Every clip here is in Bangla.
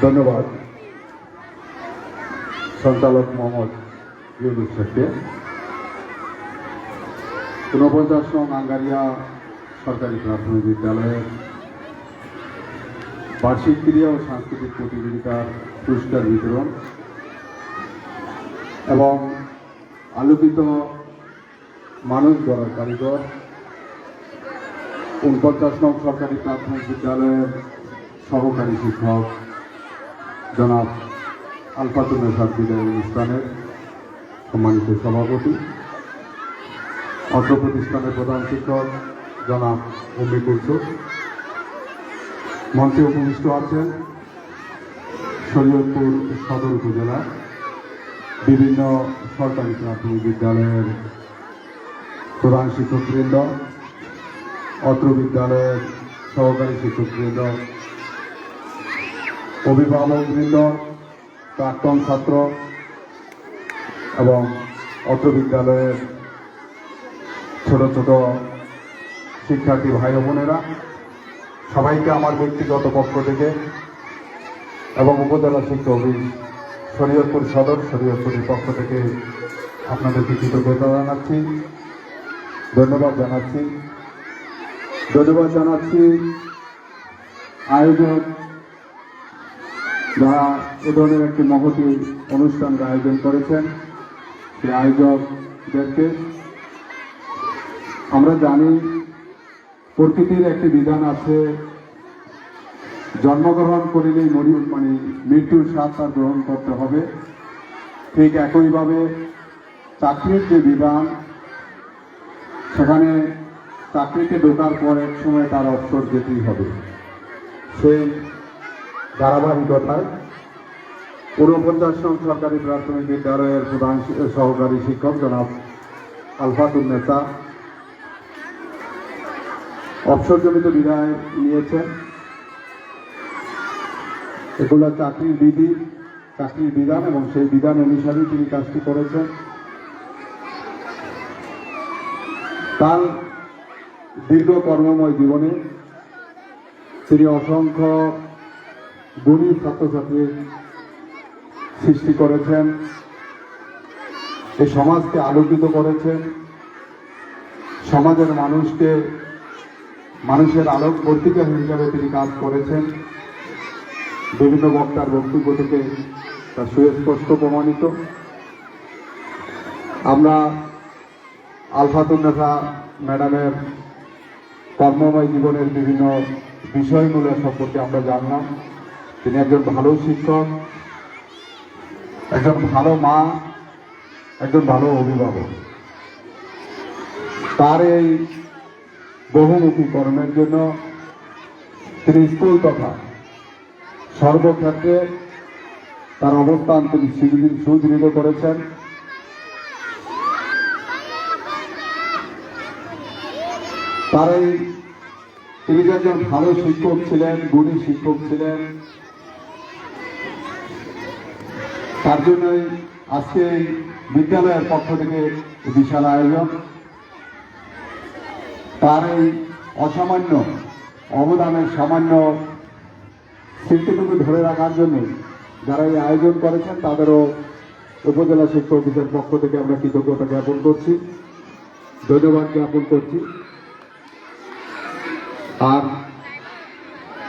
ধন্যবাদ সঞ্চালক মোহাম্মদ ইউনুস শেখকে। ৪৯ নং আঙ্গারিয়া সরকারি প্রাথমিক বিদ্যালয়ের বার্ষিক ক্রীড়া ও সাংস্কৃতিক প্রতিযোগিতার পুরস্কার বিতরণ এবং আলোকিত মানুষ গড়ার কারিগর ৪৯ নং সরকারি প্রাথমিক বিদ্যালয়ের সহকারী শিক্ষক জনাব আলফাতুন্নেসা বিদায় অনুষ্ঠানের সম্মানিত সভাপতি, অত্র প্রতিষ্ঠানের প্রধান শিক্ষক জনাব উম্মি কুলসুম, মঞ্চে উপবিষ্ট আছেন শরীয়তপুর সদর উপজেলার বিভিন্ন সরকারি প্রাথমিক বিদ্যালয়ের প্রধান শিক্ষকবৃন্দ, অত্র বিদ্যালয়ের সহকারী শিক্ষকবৃন্দ, অভিভাবকবৃন্দ, প্রাক্তন ছাত্র এবং অত্র বিদ্যালয়ের ছোট ছোট শিক্ষার্থী ভাই বোনেরা, সবাইকে আমার ব্যক্তিগত পক্ষ থেকে এবং উপজেলা শিক্ষা অফিস শরীয়তপুর সদর শরীয়তপুরের পক্ষ থেকে আপনাদেরকে কৃতজ্ঞতা জানাচ্ছি, ধন্যবাদ জানাচ্ছি আয়োজক যারা এ ধরনের একটি মহতী অনুষ্ঠানের আয়োজন করেছেন সেই আয়োজকদেরকে। আমরা জানি প্রকৃতির একটি বিধান আছে, জন্মগ্রহণ করিলেই মৃত্যুর স্বাদ তার গ্রহণ করতে হবে। ঠিক একইভাবে চাকরির যে বিধান, সেখানে চাকরিতে ঢোকার পর এক সময় তার অবসর যেতেই হবে। সেই ধারাবাহিকতায় ৪৯ নং সরকারি প্রাথমিক বিদ্যালয়ের প্রধান সহকারী শিক্ষক জনাব আলফাতুন্নেসা অবসরজনিত বিদায় নিয়েছেন। এগুলো চাকরির বিধান এবং সেই বিধান অনুসারেই তিনি কাজটি করেছেন। তার দীর্ঘ কর্মময় জীবনে তিনি অসংখ্য গুণী ছাত্রছাত্রীর সৃষ্টি করেছেন, এই সমাজকে আলোকিত করেছেন, সমাজের মানুষের আলোক বর্তিকা হিসাবে তিনি কাজ করেছেন। বিভিন্ন বক্তার বক্তব্য থেকে তা সুস্পষ্ট প্রমাণিত। আমরা আলফাতুন্নেসা ম্যাডামের কর্মময় জীবনের বিভিন্ন বিষয়গুলো সম্পর্কে আমরা জানলাম। তিনি একজন ভালো শিক্ষক, একজন ভালো মা, একজন ভালো অভিভাবক। তার এই বহুমুখী কর্মের জন্য তিনি স্কুল তথা সর্বক্ষেত্রে তার অবস্থান তিনি সুদৃঢ় করেছেন। তিনি একজন ভালো শিক্ষক ছিলেন, গুণী শিক্ষক ছিলেন। তার জন্যই আজকে বিদ্যালয়ের পক্ষ থেকে বিশাল আয়োজন। তার এই অসামান্য অবদানের সামান্য স্মৃতিটুকু ধরে রাখার জন্য যারা এই আয়োজন করেছেন তাদেরও উপজেলা শিক্ষা অফিসের পক্ষ থেকে আমরা কৃতজ্ঞতা জ্ঞাপন করছি, ধন্যবাদ জ্ঞাপন করছি। আর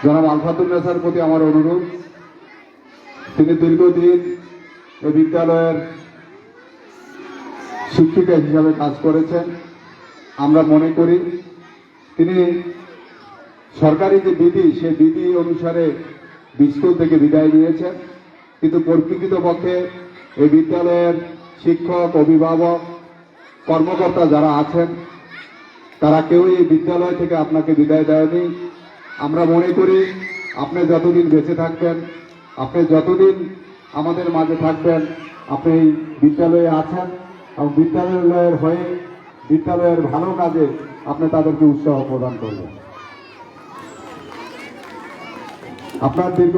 জনাব আলফাতুন্নেসার প্রতি আমার অনুরোধ, তিনি দীর্ঘদিন এই বিদ্যালয়ের শিক্ষিকা হিসাবে কাজ করেছেন। আমরা মনে করি তিনি সরকারি যে বিধি, সেই বিধি অনুসারে স্কুল থেকে বিদায় নিয়েছেন, কিন্তু প্রকৃতপক্ষে এই বিদ্যালয়ের শিক্ষক, অভিভাবক, কর্মকর্তা যারা আছেন তারা কেউই এই বিদ্যালয় থেকে আপনাকে বিদায় দেয়নি। আমরা মনে করি আপনি যতদিন বেঁচে থাকবেন, আপনি যতদিন আমাদের মাঝে থাকবেন, আপনি এই বিদ্যালয়ে আছেন এবং বিদ্যালয়ের হয়ে বিদ্যালয়ের ভালো কাজে আপনি তাদেরকে উৎসাহ প্রদান করবেন। আপনার দীর্ঘ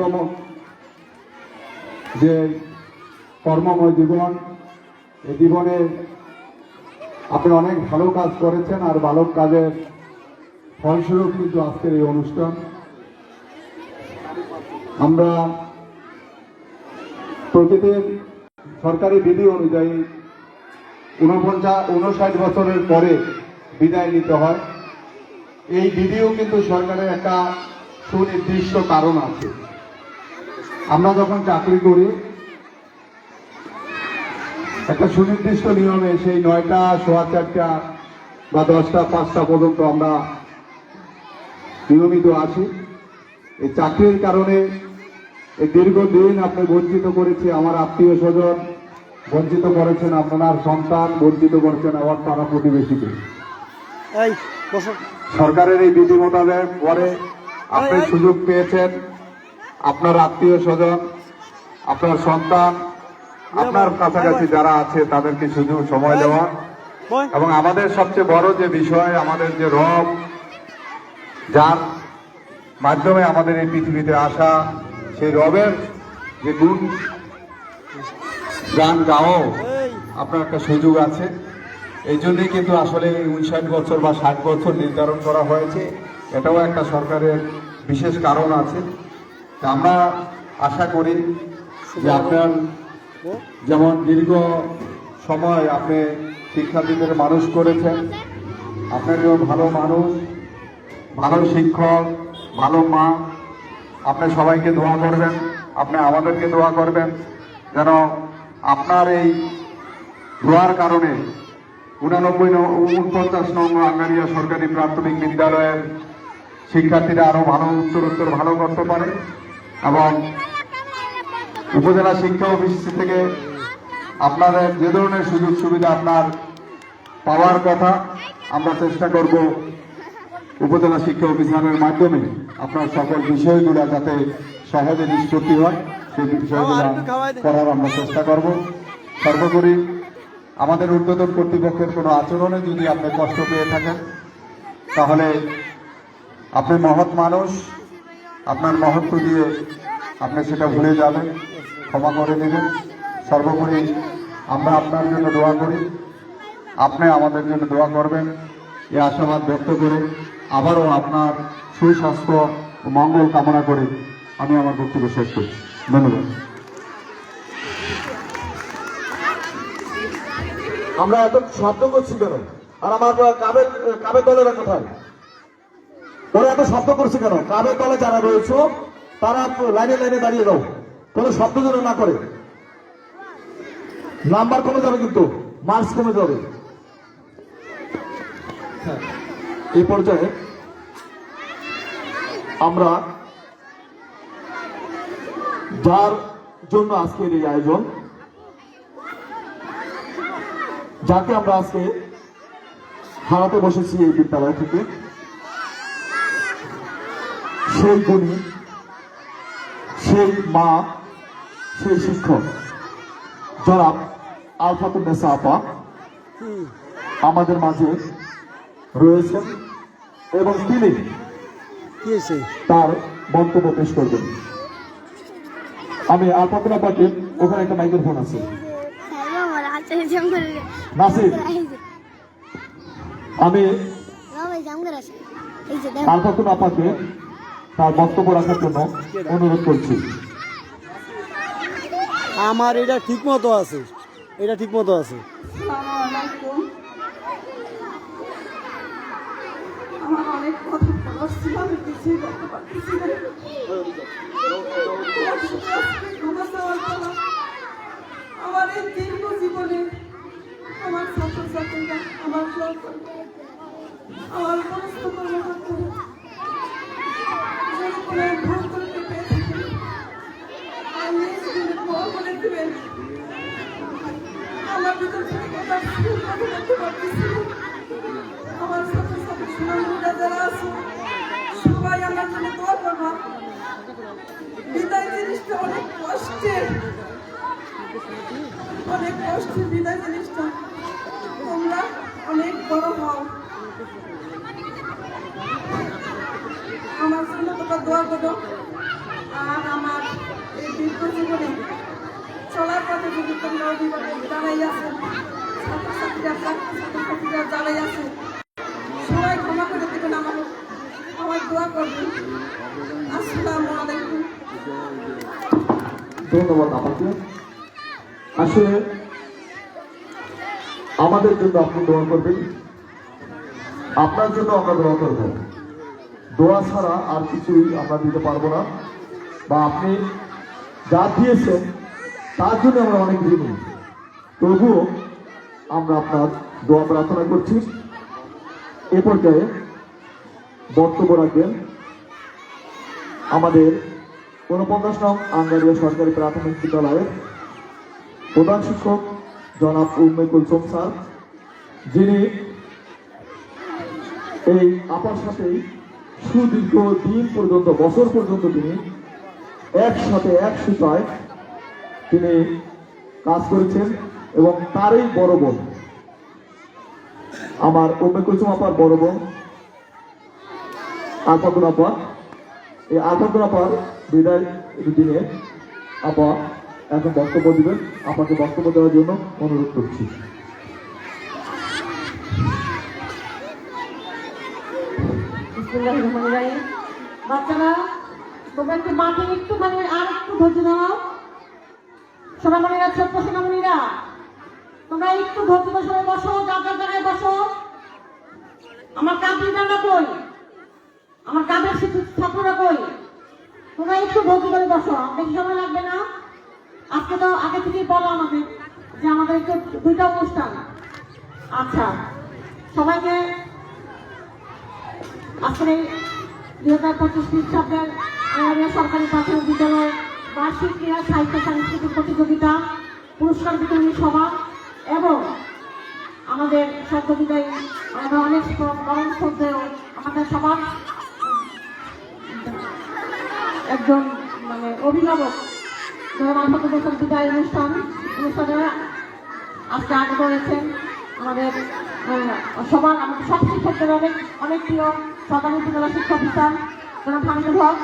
যে কর্মময় জীবন, এই জীবনে আপনি অনেক ভালো কাজ করেছেন, আর ভালো কাজের ফলস্বরূপ কিন্তু আজকের এই অনুষ্ঠান। আমরা প্রতিদিন সরকারি বিধি অনুযায়ী 59 বছরের পরে বিদায় নিতে হয়। এই বিধিও কিন্তু সরকারের একটা সুনির্দিষ্ট কারণ আছে। আমরা যখন চাকরি করি একটা সুনির্দিষ্ট নিয়মে সেই 9টা, 4:15 বা 10টা, 5টা পর্যন্ত আমরা নিয়মিত আসি। এই চাকরির কারণে এই দীর্ঘদিন আপনি বঞ্চিত করেছি আমার আত্মীয় স্বজন, বঞ্চিত করেছেন আপনার সন্তান, বঞ্চিত করেছেন আমার পাড়া প্রতিবেশীকে। সরকারের এই বিধি মোতাবেক পরে আপনি সুযোগ পেয়েছেন আপনার আত্মীয় স্বজন, আপনার সন্তান, আপনার কাছাকাছি যারা আছে তাদেরকে সুযোগ সময় দেওয়া। এবং আমাদের সবচেয়ে বড় যে বিষয়, আমাদের যে রব, যার মাধ্যমে আমাদের এই পৃথিবীতে আসা, সেই রবের যে গুণ গান গাও আপনার একটা সুযোগ আছে। এই জন্যই কিন্তু আসলে 59 বছর বা 60 বছর নির্ধারণ করা হয়েছে। এটাও একটা সরকারের বিশেষ কারণ আছে। আমরা আশা করি যে আপনার যেমন দীর্ঘ সময় আপনি শিক্ষার্থীদের মানুষ করেছেন, আপনার যেমন ভালো মানুষ, ভালো শিক্ষক, ভালো মা, আপনি সবাইকে দোয়া করবেন, আপনি আমাদেরকে দোয়া করবেন যেন আপনার এই দোয়ার কারণে 49 নং আঙ্গারিয়া সরকারি প্রাথমিক বিদ্যালয়ের শিক্ষার্থীরা আরো ভালো উত্তরোত্তর ভালো করতে পারে। এবং উপজেলা শিক্ষা অফিস থেকে আপনাদের যে ধরনের সুযোগ সুবিধা আপনার পাওয়ার কথা, আমরা চেষ্টা করব উপজেলা শিক্ষা অফিসারের মাধ্যমে আপনার সকল বিষয়গুলো যাতে সহজে নিষ্পত্তি হয় সেই বিষয়গুলো করার আমরা চেষ্টা করব। সর্বোপরি আমাদের ঊর্ধ্বতন কর্তৃপক্ষের কোনো আচরণে যদি আপনি কষ্ট পেয়ে থাকেন তাহলে আপনি মহৎ মানুষ, আপনার মহত্ব দিয়ে আপনি সেটা ভুলে যাবেন, ক্ষমা করে দেবেন। সর্বোপরি আমরা আপনার জন্য দোয়া করি, আপনি আমাদের জন্য দোয়া করবেন, এই আশাবাদ ব্যক্ত করে আবারও আপনার সুস্বাস্থ্য ও মঙ্গল কামনা করে আমি আমার বক্তব্য শেষ করি। ধন্যবাদ। আমরা এত শব্দ করছি কেন? আর আমার কাবের দলেরা কোথায়? ওরা এত শব্দ করছে কেন? কাবের দলে যারা রয়েছে তারা লাইনে লাইনে দাঁড়িয়ে দাও, কোনো শব্দ যেন না করে। নাম্বার কমে যাবে, কিন্তু মার্কস কমে যাবে। এই পর্যায়ে আমরা যার জন্য আজকের এই আয়োজন, যাকে আমরা আজকে হারাতে বসেছি এই বিদ্যালয় থেকে, সেই গুণী, সেই মা, সেই শিক্ষক জনাব আলফাতুন্নেসা আপা আমাদের মাঝে রয়েছেন এবং তিনি তার বক্তব্য পেশ করবেন। আমি আলফাতুন আপাকে, ওখানে একটা মাইক্রোফোন আছে, নাসির, আমি আলফাতুন আপাকে তার বক্তব্য রাখার জন্য অনুরোধ করছি। আমার এটা ঠিক মতো আছে, এটা ঠিক মতো আছে। আমার অনেক কথা বলার ছিল, আমি কিছুই করতে পারতেছি না। আমার এই দীর্ঘ জীবনে আমার ছাত্রছাত্রীরা, আমার সহকর্মী, আমার সমস্ত কর্মকর্তারা ভুল করতে পেরে থাকেন, আমি দোয়া করে দেবেন। আমার ভিতর থেকে কথা বলতে পারতেছি। আমার ছাত্রছাত্রী সুনামরা যারা আছে সবাই আমার জন্য দোয়া করবা। বিদায় জিনিসটা অনেক কষ্টের, অনেক কষ্টের বিদায় জিনিসটা। তোমরা অনেক বড় হও, আমার জন্য তোমরা দোয়া করো। আর আমার এই দীর্ঘ জীবনে চলার পথে যদি তোমরা অভিভাবক দাঁড়াই আছেন, ছাত্রছাত্রী শিক্ষার্থীরা ছাত্রছাত্রীরা যারাই আছে সবাই ক্ষমা করে দেবেন, আমার দোয়া করবেন। আসসালামু আলাইকুম। ধন্যবাদ আমাকে। আসলে আমাদের জন্য আপনি দোয়া করবেন, আপনার জন্য আমরা দোয়া করব। দোয়া ছাড়া আর কিছুই আমরা দিতে পারবো না, বা আপনি যা দিয়েছেন তার জন্য আমরা অনেক ঋণী। তবুও আমরা আপনার দোয়া প্রার্থনা করছি। এ পর্যায়ে বক্তব্য রাখবেন আমাদের ৪৯ নং আঙ্গারিয়া সরকারি প্রাথমিক বিদ্যালয়ের প্রধান শিক্ষক জনাব উম্মে কুলসুম স্যার, যিনি এই আপার সাথেই সুদীর্ঘ দিন পর্যন্ত, বছর পর্যন্ত তিনি একসাথে এক সুতায় তিনি কাজ করেছেন, এবং তারই বড় বোন আমার উম্মে কুলসুম আপার বড় বোন আলফাকুন আপা। এই আলফাকুন আপার বিদায় দিনে আপা এখন বক্তব্য দিবেন। আপাকে বক্তব্য দেওয়ার জন্য অনুরোধ করছি। বাচ্চারা তোমরা একটু মাঠে একটুখানি আর একটু ধৈর্য ধরো। সোনামণিরা, ছোট্ট সোনামণিরা, তোমরা একটু ধৈর্য ধরে সবাই বসো, যার যার জায়গায় বসো। আমার কাবলিদাররা কই? আমার কাবের ছাত্ররা কই? তোমরা একটু ধৈর্য ধরে বসো, বেশি সময় লাগবে না। আজকে তো আগে থেকেই বলো আমাকে যে আমাদের একটু 2টা অনুষ্ঠান। আচ্ছা, সবাইকে আজকের এই 2025 খ্রিস্টাব্দের আঙ্গারিয়া সরকারি প্রাথমিক বিদ্যালয় বার্ষিক ক্রীড়া সাহিত্য সাংস্কৃতিক প্রতিযোগিতা, পুরস্কার বিতরণী সভা এবং আমাদের সদ্য বিদায়ী আমরা অনেক পরম শ্রদ্ধেয় আমাদের সবার একজন অভিভাবক ধরুন বছর বিদায় অনুষ্ঠানে আজকে আগে করেছেন আমাদের সবার আমাদের সব শিক্ষকদের অনেক প্রিয় সরকারি বিদ্যালয় শিক্ষা অফিসার জনাব হামিদুল হক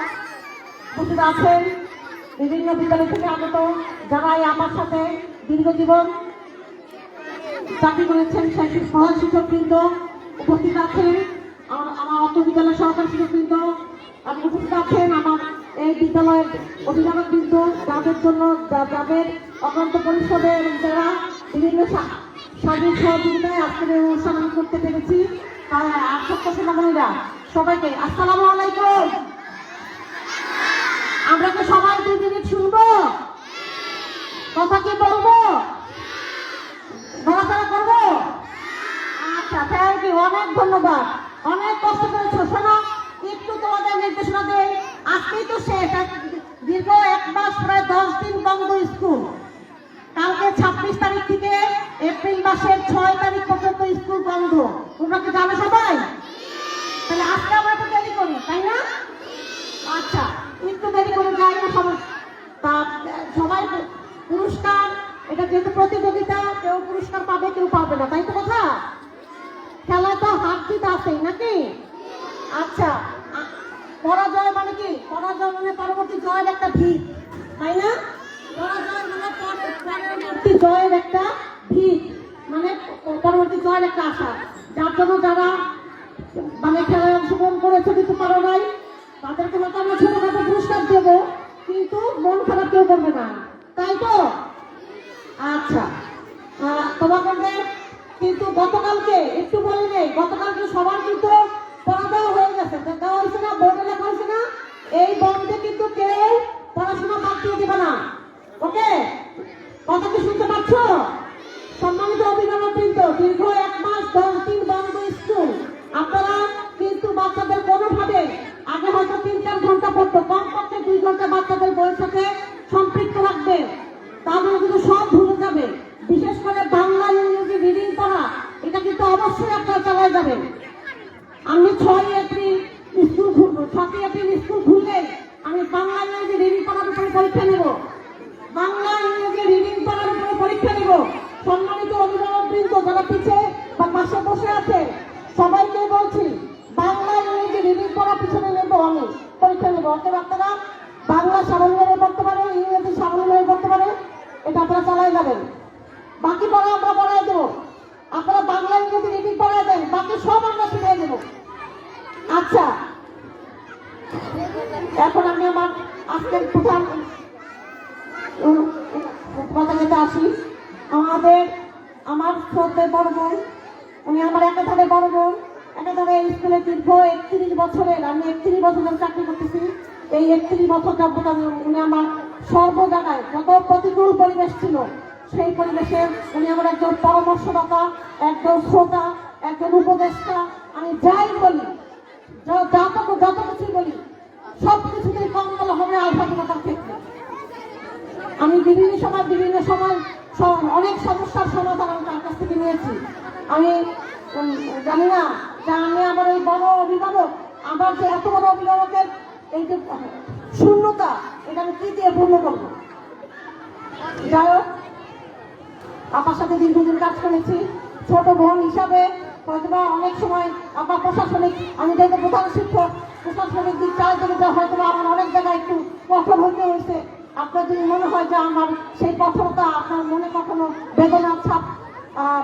উপস্থিত আছেন। বিভিন্ন বিদ্যালয় থেকে আগত যারা এই আমার সাথে দীর্ঘজীবন চাকরি করেছেন সেই প্রধান শিক্ষকবৃন্দ উপস্থিত আছেন। আমার অর্থ বিদ্যালয় সহকারী শিক্ষকবৃন্দ উপস্থিত আছেন। আমার এই বিদ্যালয়ের অভিভাবকবৃন্দ, যাদের জন্য যাদের অক্লান্ত পরিশ্রমে এবং যারা বিভিন্ন সার্বিক সহযোগিতায় আজকের এই অনুষ্ঠান আমি করতে পেরেছি, তারা ছোট্ট সোনামণিরা সবাইকে আসসালামু আলাইকুম। আমরা কি সবাই 2 মিনিট শুনবো? কথা কি বলবো? ঘোরাফেরা করবো? আচ্ছা, থ্যাংক ইউ, অনেক ধন্যবাদ। অনেক কষ্ট করেছো। শোনো, একটু তোমাদের নির্দেশনা দেই। আজকেই তো শেষ, দীর্ঘ 1 মাস, প্রায় 10 দিন বন্ধ স্কুল। কালকে 26 তারিখ থেকে এপ্রিল মাসের 6 তারিখ পর্যন্ত স্কুল বন্ধ। তোমরা কি জানো সবাই? তাহলে আজকে আমরা তো দেরি করি, তাই না? আচ্ছা, একটু দেরি করে যাই না সবাই পুরস্কার, এটা যেহেতু প্রতিযোগিতা, কেউ পুরস্কার পাবে কেউ পাবে না, তাই তো কথা? খেলায় তো হাত জিত আছেই নাকি? আচ্ছা, পরাজয় মানে কি? পরাজয় মানে পরবর্তী জয়ের একটা ভিত, তাই না? পরাজয় মানে পরবর্তী জয়ের একটা ভিত, মানে পরবর্তী জয়ের একটা আশা। যার জন্য যারা খেলায় অংশগ্রহণ করেছে কিন্তু পারো নাই, তাদেরকে হয়তো আমরা ছোটখাটো পুরস্কার দেবো, কিন্তু মন খারাপ কেউ করবে না, তাই তো? আচ্ছা, তোমাদের কিন্তু গতকালকে একটু বলে নেই, গতকালকে সবার কিন্তু পড়া দেওয়া হয়ে গেছে, দেওয়া হয়েছে না? বোর্ডে লেখা হয়েছে না? এই বন্ধে কিন্তু কেউ পড়াশোনা বাদ দিয়ে দেবে না, ওকে? কথা কি শুনতে পাচ্ছ? সম্মানিত অভিভাবক কিন্তু দীর্ঘ 1 মাস 10 দিন বন্ধ স্কুল। আপনারা কিন্তু বাচ্চাদের কোনোভাবে আগে হয়তো 3-4 ঘন্টা পড়তো, কমপক্ষে 2 ঘন্টা বাচ্চাদের বইয়ের সাথে সম্পৃক্ত রাখবেন, তাহলে কিন্তু সব ভুলে যাবে। বিশেষ করে বাংলা, ইংরেজি, রিডিং পড়া, এটা কিন্তু অবশ্যই আপনারা চালায় যাবেন। আমি 6 এপ্রিল স্কুল খুললে আমি বাংলা, ইংরেজি, রিডিং পড়ার উপরে পরীক্ষা নেব। বাংলা, ইংরেজি, রিডিং পড়ার উপরে পরীক্ষা নেব। সম্মানিত অভিভাবকবৃন্দ যারা পিছিয়ে বা পাশে বসে আছে, সবাইকে বলছি, বাংলা, ইংরেজি, রিডিং পড়া পিছনে নেব, আমি পরীক্ষা নেব। অতএব আপনারা বাংলা সাবলীলভাবে পড়তে পারে, ইংরেজি সাবলীলভাবে পড়তে পারে, এটা আপনারা চালাই যাবেন। বাকি পড়া আমরা পড়াই দেবো, আপনারা বাংলা ইংরেজি রিডিং পড়ে দেন, বাকি সব আমরা শিখিয়ে দেবো। আচ্ছা, এখন আমি আমার আজকের প্রধান কথাটাতে আসি। আমার শ্রদ্ধে বড় বোন, উনি আমার একাধারে বড় বোন, একাধারে স্কুলে দীর্ঘ 31 বছরের, আমি 31 বছর ধরে চাকরি করতেছি। এই 31 বছর যাবত উনি আমার সর্ব জায়গায় যত প্রতিকূল পরিবেশ ছিল সেই পরিবেশে উনি আমার একজন পরামর্শদাতা, একজন শ্রোতা, একজন উপদেষ্টা। আমি যাই বলি, যত কিছু বলি সব কিছুতেই কম বলা হবে আলফাটিকাতার ক্ষেত্রে। আমি বিভিন্ন সময় অনেক সমস্যার সমাধান আমি তার কাছ থেকে নিয়েছি। আমি জানি না যে আমি আমার এই বড় অভিভাবক, আমার যে এত বড় অভিভাবকের এই যে শূন্যতা, এটা আমি কি দিয়ে পূর্ণ করবো। যাই হোক, আপনার সাথে দীর্ঘদিন কাজ করেছি ছোট বোন হিসাবে। হয়তোবা অনেক সময় আপনার প্রশাসনিক, আমি যেহেতু প্রধান শিক্ষক, প্রশাসনিক দিক চালাতে গেলে হয়তো আমার অনেক জায়গায় একটু কঠোর হতে হয়েছে। আপনার যদি মনে হয় যে আমার সেই কঠোরতা আপনার মনে কখনো বেদনার ছাপ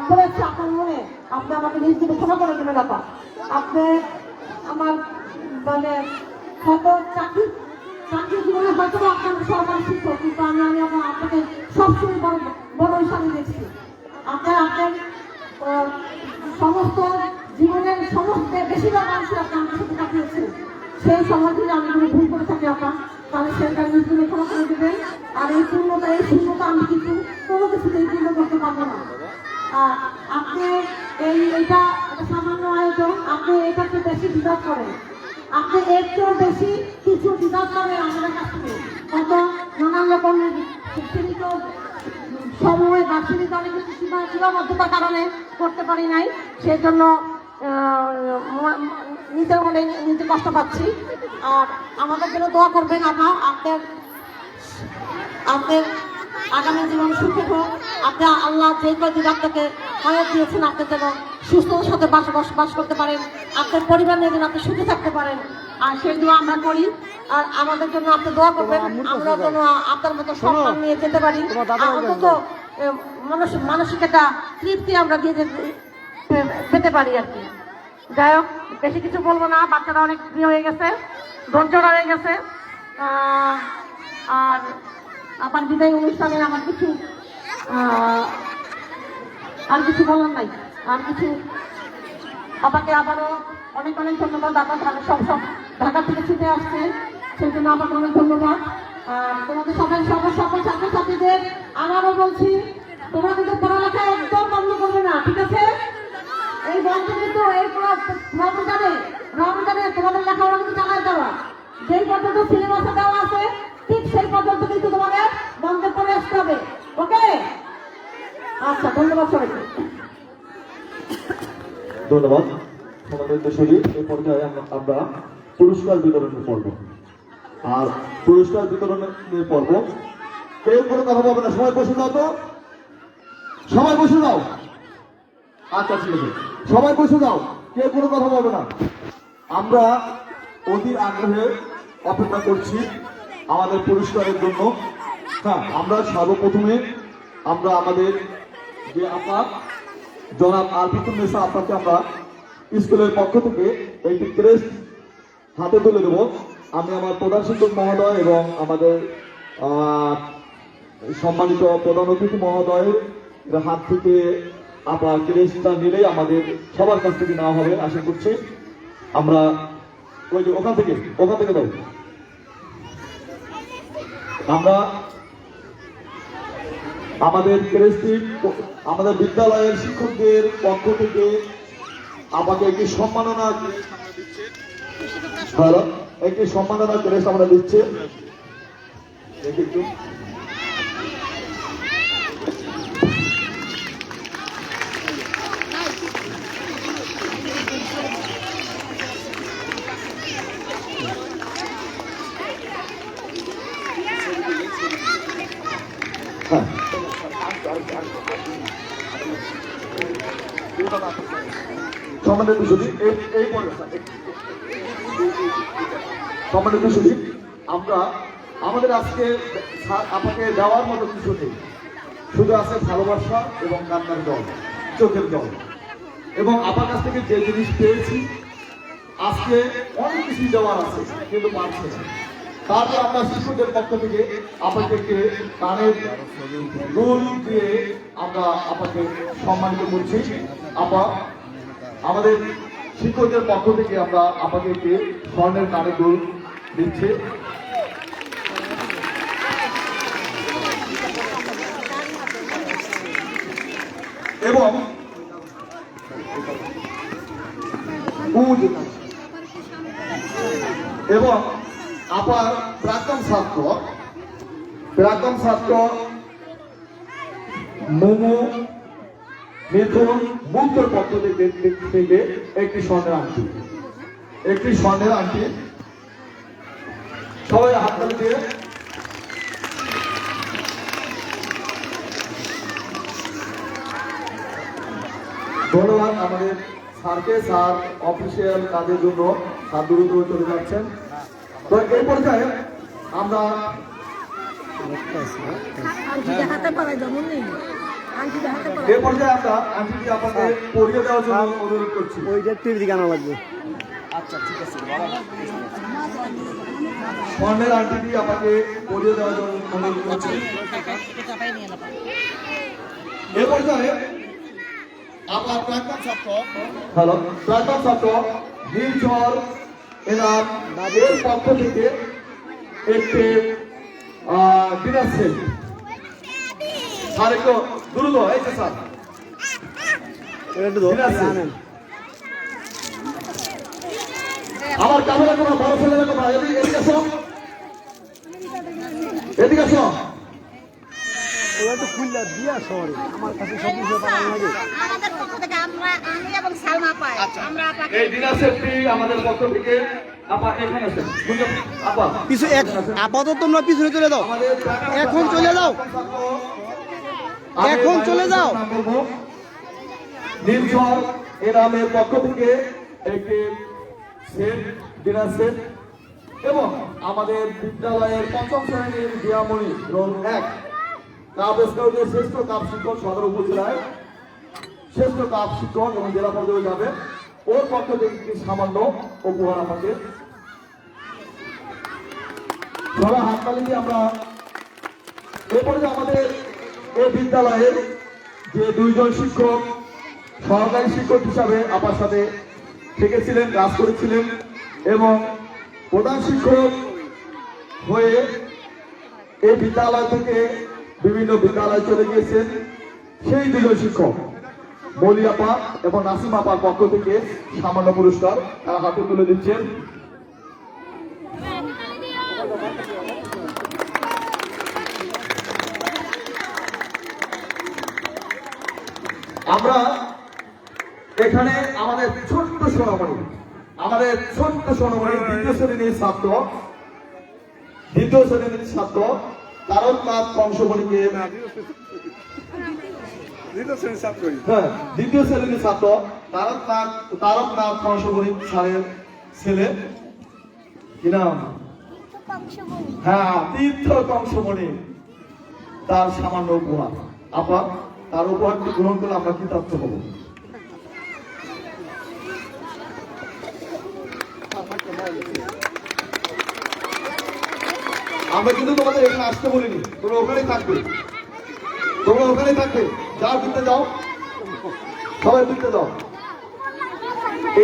পড়েছে আপনার মনে, আপনি আমাকে নিজ দিকে ক্ষমা করে দেবেন। আপনি আমার মানে হয়তো চাকরি জীবনে হয়তো আপনার সরকারি শিক্ষক, কিন্তু আমি আপনাকে সবসময় বড় হিসাবে দেখছি। আপনার সমস্ত জীবনের সমস্ত বেশিরভাগ মানুষের আপনার সাথে কাটিয়েছে। সেই সময় যদি আমি কোনো ভুল করে থাকি তাহলে সেটা নিজগুলো ক্ষমা করে দেবেন। আর এই শূন্যতা আমি কিন্তু কোনো কিছুতেই পূর্ণ করতে পারবো না। আপনি এটা সামান্য আয়োজন, আপনি এটাকে বেশি ডিজার্ভ করেন, আপনি এর চেয়েও বেশি কিছু ডিজার্ভ করেন আমাদের কাছ থেকে। কত নানান রকমের সীমিত সময় বা সীমিত অনেক কিছু সীমাবদ্ধতার কারণে করতে পারি নাই, সেই জন্য নিজে কষ্ট পাচ্ছি। আর আমাদের জন্য দোয়া করবেন। আপনার আগামী জীবন সুখী হোক। আপনি আল্লাহ যে কয়দিন আপনাকে হায়াত দিয়েছেন, আপনি যেন সুস্থতার সাথে বসবাস করতে পারেন, আপনার পরিবার নিয়ে যেন আপনি সুখে থাকতে পারেন। আর সেই দোয়া আমরা করি। আর আমাদের জন্য আপনি দোয়া করবেন, আমরা যেন আপনার মতো সম্মান নিয়ে যেতে পারি, অন্তত মানসিক একটা তৃপ্তি আমরা দিয়ে পেতে পারি আর কি। যাই হোক, বেশি কিছু বলবো না, বাচ্চারা অনেক প্রিয় হয়ে গেছে, ধৈর্যরা হয়ে গেছে। আর আমার বিদায় অনুষ্ঠানে আমার কিছু আর কিছু বলার নাই। আর কিছু আপনাকে আবারও অনেক ধন্যবাদ। আপনার সব ঢাকা থেকে ছুটে আসছে, সেই জন্য আপনাকে অনেক ধন্যবাদ। আর তোমাদের সকল ছাত্রছাত্রীদের আবারও বলছি, তোমরা কিন্তু পড়ালেখা একদম বন্ধ করবে না, ঠিক আছে? এই বন্ধ কিন্তু এই রমজানে তোমাদের লেখাপড়া কিন্তু চালায় দেওয়া, যেই পর্যন্ত সিলেবাসে দেওয়া আছে ঠিক সেই পর্যন্ত কিন্তু তোমাদের বন্ধ করে আসতে হবে। ওকে? আচ্ছা, ধন্যবাদ সবাইকে। ধন্যবাদ। আমাদের দেশেরই এই পর্যায়ে আমরা পুরস্কার বিতরণের পর্ব। আর পুরস্কার বিতরণের পর্ব কেউ কোনো কথা বলবে না, সবাই বসে যাও। তো সবাই বসে যাও। আচ্ছা, ঠিক আছে, সবাই বসে যাও, কেউ কোনো কথা বলবে না। আমরা অধীর আগ্রহে অপেক্ষা করছি আমাদের পুরস্কারের জন্য। হ্যাঁ, আমরা সর্বপ্রথমে আমরা আমাদের যে আপনার জনাব আরফিকুন নেসা আপনাকে আমরা স্কুলের পক্ষ থেকে একটি ক্রেস্ট হাতে তুলে দেব। আমি আমার প্রধান শিক্ষক মহোদয় এবং আমাদের সম্মানিত প্রধান অতিথি মহোদয়ের হাত থেকে আপনার ক্রেস্টটা নিলেই আমাদের সবার কাছ থেকে নেওয়া হবে আশা করছি। আমরা ওই যে ওখান থেকে দাও। আমরা আমাদের ক্রেস্টটি আমাদের বিদ্যালয়ের শিক্ষকদের পক্ষ থেকে আমাকে একটি সম্মাননা ক্রেস্ট আমরা দিচ্ছি। সম্মানিত সুদী, আমরা আমাদের আজকে আপনাকে দেওয়ার মতো কিছু নেই, শুধু আছে ভালোবাসা এবং কান্নার জল। চোখের জল। এবং আপার কাছ থেকে যে জিনিস পেয়েছি, আজকে অনেক কিছু দেওয়ার আছে কিন্তু পারছে না। তারপর আমরা শিশুদের পক্ষ থেকে আপনাদেরকে কানের দুল দিয়ে আমরা আপনাকে সম্মানিত করছি। আপা, আমাদের শিক্ষকদের পক্ষ থেকে আমরা আপনাদেরকে স্বর্ণের কানের দুল দিচ্ছি। এবং এবং আপার প্রাক্তন ছাত্র মোমো মিথুন মুক্তর পক্ষ থেকে একটি স্বর্ণের আংটি সবাই হাততালি দিয়ে ধন্যবাদ আমাদের স্যারকে। স্যার অফিসিয়াল কাজের জন্য স্যার দ্রুত চলে যাচ্ছেন। তো এই পর্যায়ে আমরা এই পর্যায়ে আমরা আংটিটি আপনাকে পরিয়ে দেওয়ার জন্য অনুরোধ করছি। ওইটা টিভি দিকে আনা লাগবে। স্বর্ণের আংটিটি আপনাকে পরিয়ে দেওয়ার জন্য অনুরোধ করছি। এই পর্যায়ে আপনার প্রাক্তন ছাত্র নীলচর এনাম এর পক্ষ থেকে একটি ডিনার সেট। স্যার একটু দ্রুত, এই যে স্যার এটা একটু ধরে আনেন। আমার ক্যামেরা কোনো বড় ছেলেরা কোথায়? এদিকে আসো, এদিকে আসো। ওটা একটু খুললা দিয়া শহরে আমার কাছে সব কিছু পাওয়া লাগে। আমাদের পক্ষ থেকে আমি এবং সালমা পাই, আমরা আপনাকে এই ডিনার সেটটি আমাদের পক্ষ থেকে আপা এখানে আছেন। আপা কিছু আপাতত তোমরা পিছনে চলে দাও, এখন চলে যাও, এখন চলে যাও। নীলচর এনামের পক্ষ থেকে একটি সেট, ডিনার সেট এবং আমাদের বিদ্যালয়ের ৫ম শ্রেণীর দিয়ামণি রোল ১ কাপ স্কাউটের শ্রেষ্ঠ কাপ শিক্ষক, সদর উপজেলায় শ্রেষ্ঠ কাপ শিক্ষক এবং জেলা পর্যায়ে যাবে, ওর পক্ষ থেকে একটি সামান্য উপহার আমাকে। সবাই হাততালি দিয়ে আমরা এরপরে যে আমাদের এই বিদ্যালয়ের যে 2 জন শিক্ষক সহকারী শিক্ষক হিসাবে আপার সাথে থেকেছিলেন, কাজ করেছিলেন এবং প্রধান শিক্ষক হয়ে এই বিদ্যালয় থেকে বিভিন্ন বিদ্যালয়ে চলে গিয়েছেন, সেই 2 জন শিক্ষক মলি আপা এবং নাসিম আপার পক্ষ থেকে সামান্য পুরস্কার তারা হাতে তুলে দিচ্ছেন। আমরা এখানে আমাদের ছোট্ট সোনামণি দ্বিতীয় শ্রেণীর ছাত্র তারকনাথ কংসমণিকে, দ্বিতীয় শ্রেণীর ছাত্র তারকনাথ কংসমণি স্যারের ছেলে, কি নাম? হ্যাঁ, তীর্থ কংসমণি, তার সামান্য উপহার। আপা তার উপহারটি গ্রহণ করে আমরা কৃতার্থ হব। আমরা কিন্তু তোমাদের এখানে আসতে বলিনি, তোমরা ওখানেই থাকবে, যাও দিতে যাও, সবাই দিতে যাও।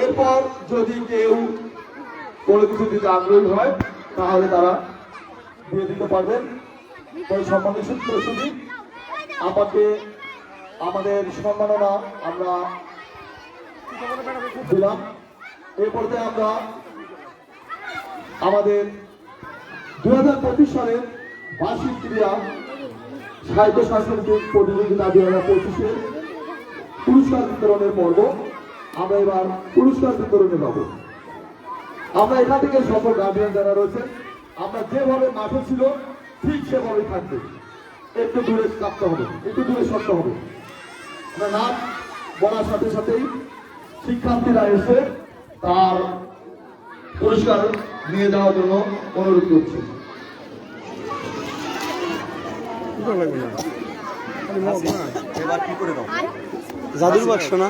এরপর যদি কেউ কোনো কিছু দিতে আগ্রহী হয় তাহলে তারা দিয়ে দিতে পারবেন। ওই সম্মানের সূত্র শুধু আমাকে আমাদের সম্মাননা আমরা দিলাম। এই পর্যায়ে আমরা আমাদের 2025 সালের বার্ষিক ক্রীড়া সাহিত্য সাংস্কৃতিক প্রতিযোগিতা 2025-এর পুরস্কার বিতরণের পর্ব। আমরা এবার পুরস্কার বিতরণে যাব। আমরা এখান থেকে সকল গার্জিয়ান যারা রয়েছে, আমরা যেভাবে মাঠে ছিল ঠিক সেভাবেই থাকবে, একটু দূরে কাঁপতে হবে, একটু দূরে সরতে হবে। নাম বলার সাথে সাথেই শিক্ষার্থীরা এসে তার পুরস্কার নিয়ে যাওয়ার জন্য অনুরোধ করছি। এবার কি করে দাও? জাদুর বাক্স না